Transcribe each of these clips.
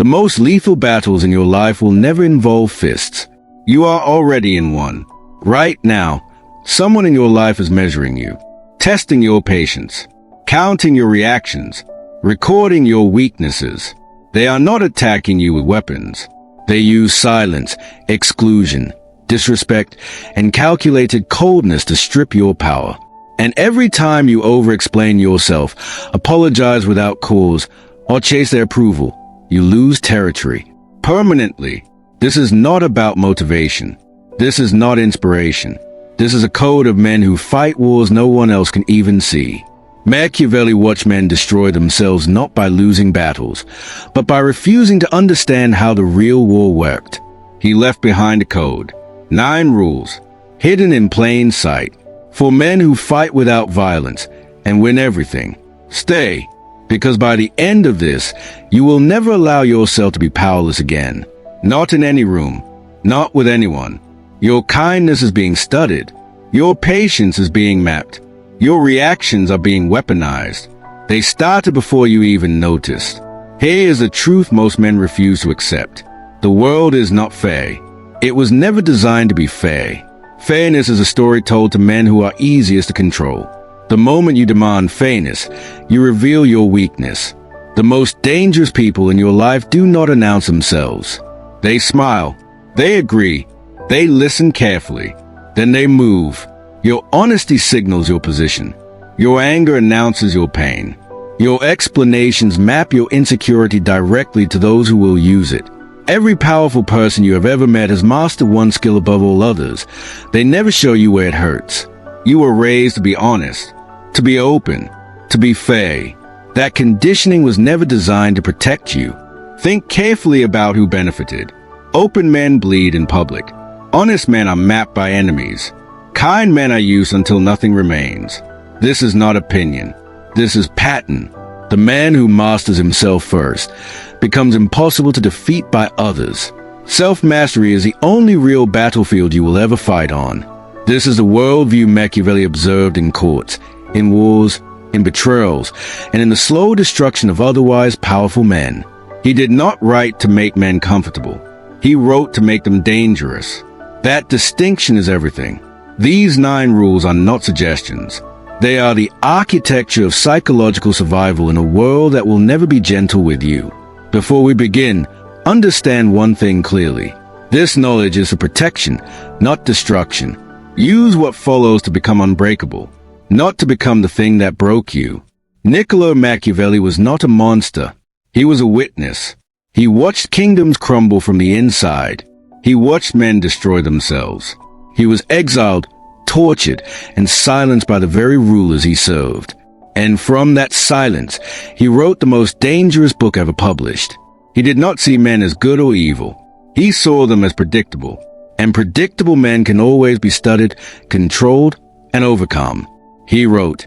most lethal battles in your life will never involve fists. You are already in one. Right now, someone in your life is measuring you, testing your patience, counting your reactions, recording your weaknesses. They are not attacking you with weapons. They use silence, exclusion, disrespect, and calculated coldness to strip your power. And every time you over-explain yourself, apologize without cause, or chase their approval, you lose territory. Permanently. This is not about motivation. This is not inspiration. This is a code of men who fight wars no one else can even see. Machiavelli watched men destroy themselves not by losing battles, but by refusing to understand how the real war worked. He left behind a code. 9 rules, hidden in plain sight, for men who fight without violence and win everything. Stay, because by the end of this, you will never allow yourself to be powerless again. Not in any room, not with anyone. Your kindness is being studied. Your patience is being mapped. Your reactions are being weaponized. They started before you even noticed. Here is the truth most men refuse to accept. The world is not fair. It was never designed to be fair. Fairness is a story told to men who are easiest to control. The moment you demand fairness, you reveal your weakness. The most dangerous people in your life do not announce themselves. They smile. They agree. They listen carefully. Then they move. Your honesty signals your position. Your anger announces your pain. Your explanations map your insecurity directly to those who will use it. Every powerful person you have ever met has mastered one skill above all others. They never show you where it hurts. You were raised to be honest, to be open, to be fair. That conditioning was never designed to protect you. Think carefully about who benefited. Open men bleed in public. Honest men are mapped by enemies. Kind men are used until nothing remains. This is not opinion. This is pattern. The man who masters himself first becomes impossible to defeat by others. Self-mastery is the only real battlefield you will ever fight on. This is the worldview Machiavelli observed in courts, in wars, in betrayals, and in the slow destruction of otherwise powerful men. He did not write to make men comfortable. He wrote to make them dangerous. That distinction is everything. These 9 rules are not suggestions. They are the architecture of psychological survival in a world that will never be gentle with you. Before we begin, understand one thing clearly. This knowledge is for protection, not destruction. Use what follows to become unbreakable, not to become the thing that broke you. Niccolo Machiavelli was not a monster. He was a witness. He watched kingdoms crumble from the inside. He watched men destroy themselves. He was exiled, tortured, and silenced by the very rulers he served. And from that silence, he wrote the most dangerous book ever published. He did not see men as good or evil. He saw them as predictable. And predictable men can always be studied, controlled, and overcome. He wrote,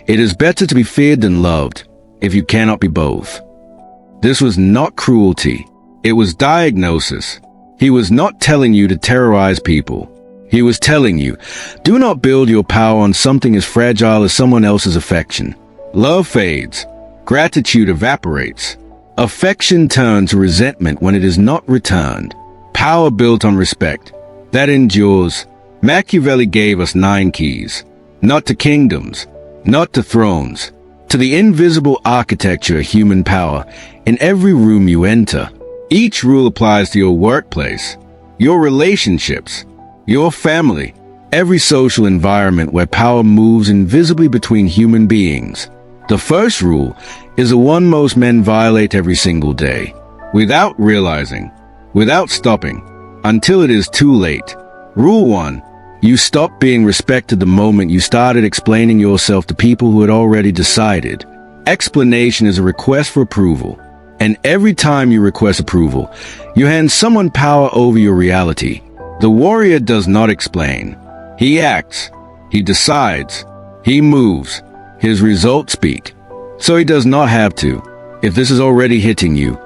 "It is better to be feared than loved, if you cannot be both." This was not cruelty. It was diagnosis. He was not telling you to terrorize people. He was telling you, do not build your power on something as fragile as someone else's affection. Love fades. Gratitude evaporates. Affection turns to resentment when it is not returned. Power built on respect. That endures. Machiavelli gave us 9 keys. Not to kingdoms. Not to thrones. To the invisible architecture of human power in every room you enter. Each rule applies to your workplace, your relationships, your family, every social environment where power moves invisibly between human beings. The first rule is the one most men violate every single day, without realizing, without stopping, until it is too late. Rule 1. You stop being respected the moment you started explaining yourself to people who had already decided. Explanation is a request for approval. And every time you request approval, you hand someone power over your reality. The warrior does not explain. He acts. He decides. He moves. His results speak. So he does not have to. If this is already hitting you,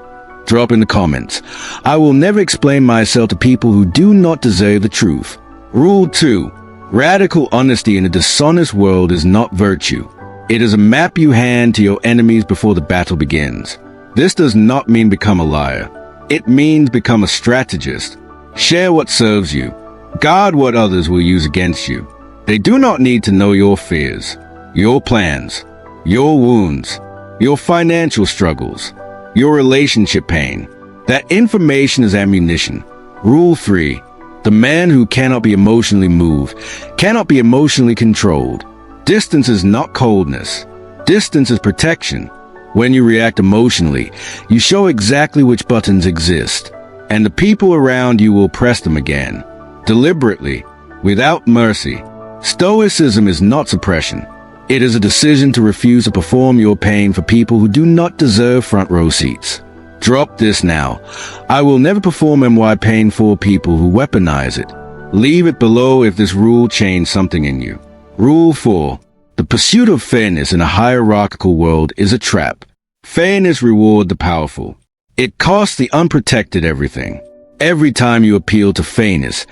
drop in the comments. I will never explain myself to people who do not deserve the truth. Rule 2. Radical honesty in a dishonest world is not virtue. It is a map you hand to your enemies before the battle begins. This does not mean become a liar. It means become a strategist. Share what serves you. Guard what others will use against you. They do not need to know your fears, your plans, your wounds, your financial struggles, your relationship pain. That information is ammunition. Rule 3. The man who cannot be emotionally moved cannot be emotionally controlled. Distance is not coldness. Distance is protection. When you react emotionally, you show exactly which buttons exist, and the people around you will press them again, deliberately, without mercy. Stoicism is not suppression. It is a decision to refuse to perform your pain for people who do not deserve front row seats. Drop this now. I will never perform my pain for people who weaponize it. Leave it below if this rule changed something in you. Rule 4. The pursuit of fairness in a hierarchical world is a trap. Fairness rewards the powerful. It costs the unprotected everything. Every time you appeal to fairness,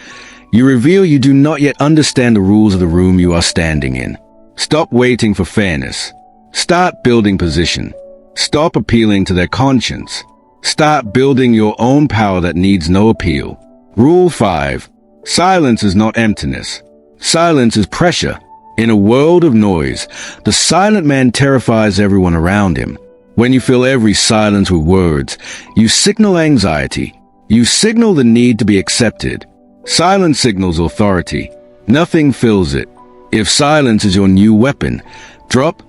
you reveal you do not yet understand the rules of the room you are standing in. Stop waiting for fairness. Start building position. Stop appealing to their conscience. Start building your own power that needs no appeal. Rule 5. Silence is not emptiness. Silence is pressure. In a world of noise, the silent man terrifies everyone around him. When you fill every silence with words, you signal anxiety. You signal the need to be accepted. Silence signals authority. Nothing fills it. If silence is your new weapon, drop.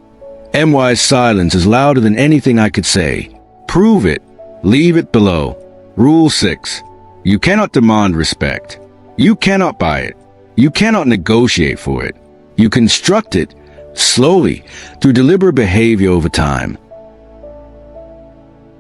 MY's silence is louder than anything I could say. Prove it. Leave it below. Rule 6. You cannot demand respect. You cannot buy it. You cannot negotiate for it. You construct it, slowly, through deliberate behavior over time.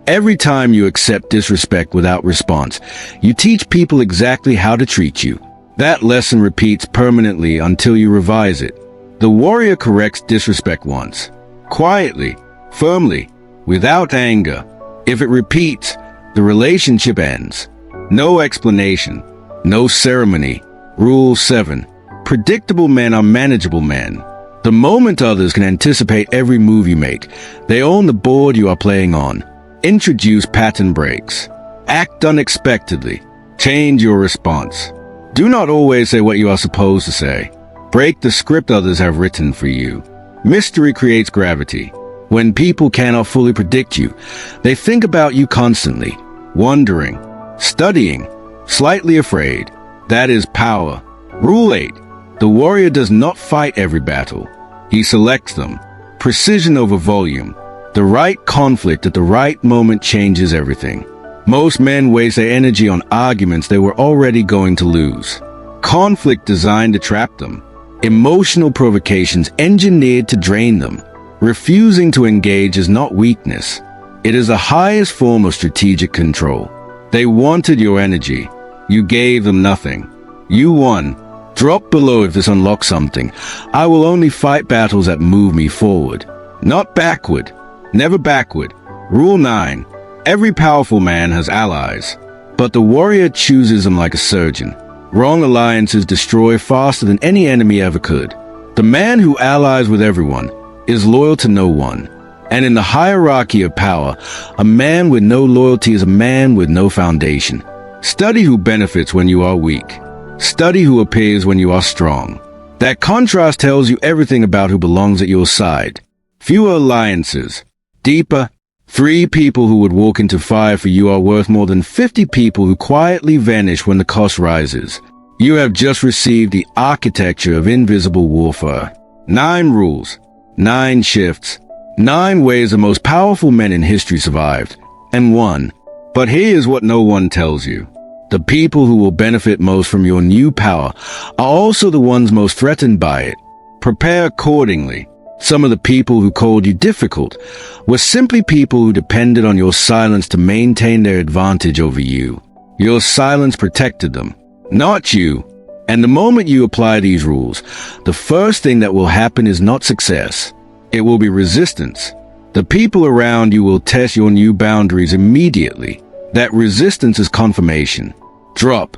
Every time you accept disrespect without response, you teach people exactly how to treat you. That lesson repeats permanently until you revise it. The warrior corrects disrespect once, quietly, firmly, without anger. If it repeats, the relationship ends. No explanation, no ceremony. Rule 7. Predictable men are manageable men. The moment others can anticipate every move you make, they own the board you are playing on. Introduce pattern breaks. Act unexpectedly. Change your response. Do not always say what you are supposed to say. Break the script others have written for you. Mystery creates gravity. When people cannot fully predict you, they think about you constantly, wondering, studying, slightly afraid. That is power. Rule 8. The warrior does not fight every battle. He selects them. Precision over volume. The right conflict at the right moment changes everything. Most men waste their energy on arguments they were already going to lose. Conflict designed to trap them. Emotional provocations engineered to drain them. Refusing to engage is not weakness. It is the highest form of strategic control. They wanted your energy. You gave them nothing. You won. Drop below if this unlocks something. I will only fight battles that move me forward, not backward. Never backward. Rule 9. Every powerful man has allies, but the warrior chooses them like a surgeon. Wrong alliances destroy faster than any enemy ever could. The man who allies with everyone is loyal to no one. And in the hierarchy of power, a man with no loyalty is a man with no foundation. Study who benefits when you are weak. Study who appears when you are strong. That contrast tells you everything about who belongs at your side. Fewer alliances. Deeper. 3 people who would walk into fire for you are worth more than 50 people who quietly vanish when the cost rises. You have just received the architecture of invisible warfare. 9 rules. 9 shifts. 9 ways the most powerful men in history survived. And 1. But here's what no one tells you. The people who will benefit most from your new power are also the ones most threatened by it. Prepare accordingly. Some of the people who called you difficult were simply people who depended on your silence to maintain their advantage over you. Your silence protected them, not you. And the moment you apply these rules, the first thing that will happen is not success. It will be resistance. The people around you will test your new boundaries immediately. That resistance is confirmation. Drop.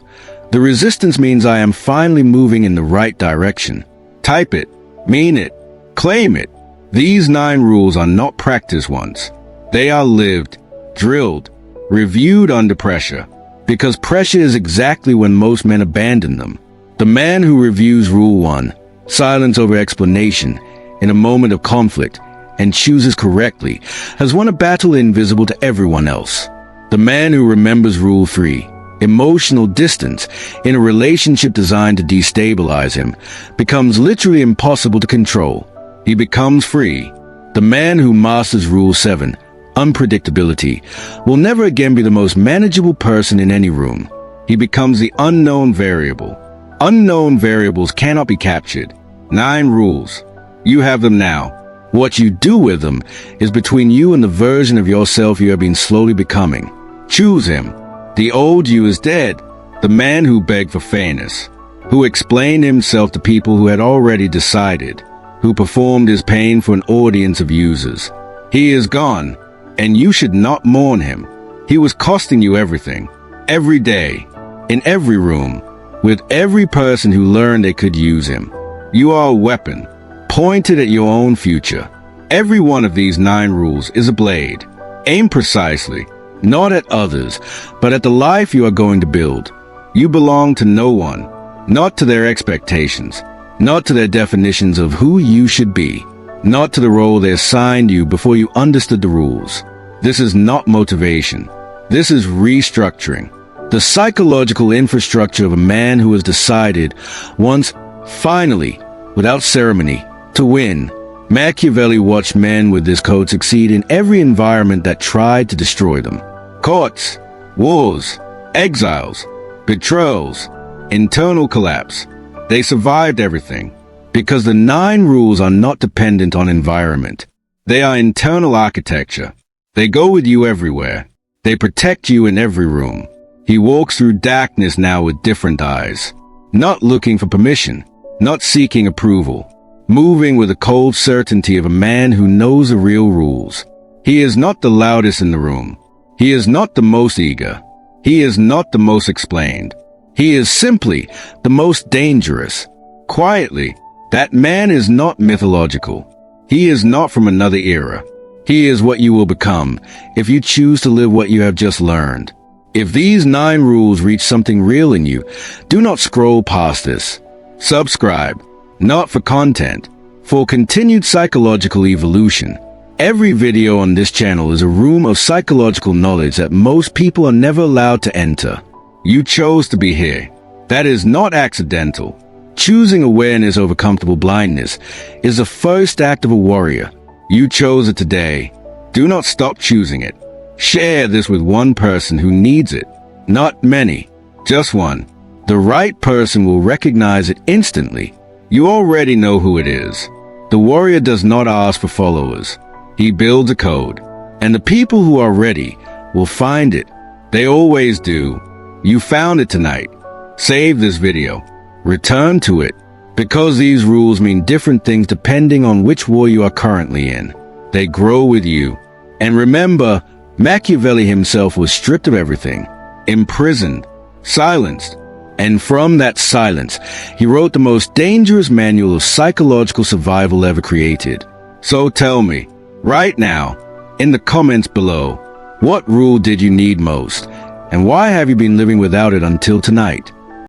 The resistance means I am finally moving in the right direction. Type it. Mean it. Claim it. These 9 rules are not practiced ones. They are lived, drilled, reviewed under pressure, because pressure is exactly when most men abandon them. The man who reviews Rule 1, silence over explanation, in a moment of conflict, and chooses correctly, has won a battle invisible to everyone else. The man who remembers Rule 3, emotional distance, in a relationship designed to destabilize him, becomes literally impossible to control. He becomes free. The man who masters Rule 7, unpredictability, will never again be the most manageable person in any room. He becomes the unknown variable. Unknown variables cannot be captured. 9 rules. You have them now. What you do with them is between you and the version of yourself you have been slowly becoming. Choose him. The old you is dead. The man who begged for fairness, who explained himself to people who had already decided, who performed his pain for an audience of users. He is gone, and you should not mourn him. He was costing you everything, every day, in every room, with every person who learned they could use him. You are a weapon, pointed at your own future. Every one of these 9 rules is a blade. Aim precisely, not at others, but at the life you are going to build. You belong to no one, not to their expectations, not to their definitions of who you should be, not to the role they assigned you before you understood the rules. This is not motivation. This is restructuring. The psychological infrastructure of a man who has decided once, finally, without ceremony, to win. Machiavelli watched men with this code succeed in every environment that tried to destroy them. Courts, wars, exiles, betrayals, internal collapse. They survived everything, because the 9 rules are not dependent on environment. They are internal architecture. They go with you everywhere. They protect you in every room. He walks through darkness now with different eyes, not looking for permission, not seeking approval, moving with the cold certainty of a man who knows the real rules. He is not the loudest in the room. He is not the most eager. He is not the most explained. He is simply the most dangerous. Quietly, that man is not mythological. He is not from another era. He is what you will become if you choose to live what you have just learned. If these 9 rules reach something real in you, do not scroll past this. Subscribe, not for content, for continued psychological evolution. Every video on this channel is a room of psychological knowledge that most people are never allowed to enter. You chose to be here. That is not accidental. Choosing awareness over comfortable blindness is the first act of a warrior. You chose it today. Do not stop choosing it. Share this with one person who needs it. Not many, just one. The right person will recognize it instantly. You already know who it is. The warrior does not ask for followers. He builds a code, and the people who are ready will find it. They always do. You found it tonight. Save this video. Return to it, because these rules mean different things depending on which war you are currently in. They grow with you. And remember, Machiavelli himself was stripped of everything, imprisoned, silenced, and from that silence, he wrote the most dangerous manual of psychological survival ever created. So tell me, right now, in the comments below, what rule did you need most, and why have you been living without it until tonight?